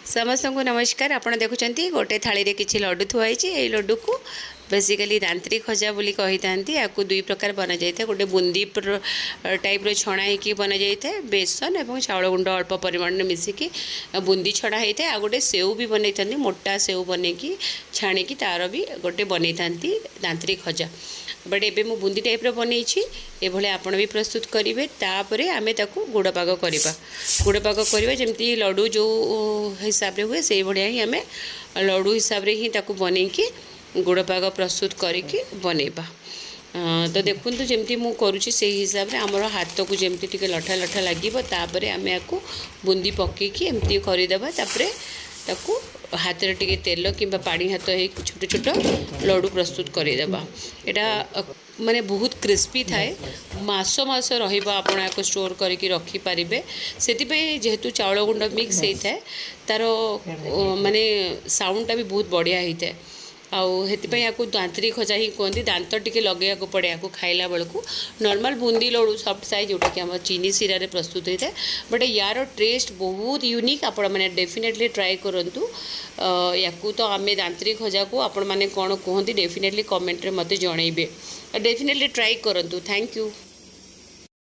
समस्त को नमस्कार। आपण देखुं गोटे थाली रे किछि लड्डू थुआई ये लड्डू को बेसिकली दांत्री खजा बोली कही था। या दुई प्रकार बना जाए, गोटे बुंदी टाइप छणा होगी बना जाए बेसन और चाउल गुंड अल्प परिमाण मिसिकी बुंदी छड़ा होता है। आ गोटे सेव भी बनई था, मोटा सेव बनईकी छाणिकी तार भी गोटे बनई था दांत्री खजा। बट एबे मु बुंदी टाइप रो बनईछि, एभले आपण भी प्रस्तुत करेंगे। तापरे आमे ताकू गुड़ पाग करवा, गुड़ पाग करवा जमती लड्डू जो हिसाब रे हुए से भलिया ही आमे लड्डू हिसाब रे ही ताकू बनईकी गुड़ पाग प्रस्तुत करके बनैबा। तो देखु जमती मु करुँची से हिसाब रे आमर हाथ को जमती टिके लठा लठा लगे तापर आमे याकू बुंदी पकेकी एमती करदेबा। तापरे ताकू हाथ रे टिके तेल किंबा पानी हाथ हो छोट छोट लड्डू प्रस्तुत करदेबा। एटा माने बहुत क्रिस्पी थाए, मास मास रहिबा आपण याको स्टोर करके रखी पारिबे। सेतिपई जेहेतु चाउल गुंड मिक्स होता है तार माने साउंडटा भी बहुत बढ़िया होता है। आउपाई या दांतरी खजा ही कहते, दांत टिके लगे पड़े या खाइला बेलू। नॉर्मल बूंदी लड्डू सॉफ्ट साइज जोटा कि आम चीनी सीरा रे प्रस्तुत होता है, बट यार टेस्ट बहुत यूनिक। आपण मैंने डेफिनेटली ट्राए करूँ। या तो आम दांतरी खजा को आपण मैंने कौन कहते डेफिनेटली कमेंट रे मते जनइबे। डेफिनेटली ट्राए करूँ। Thank you.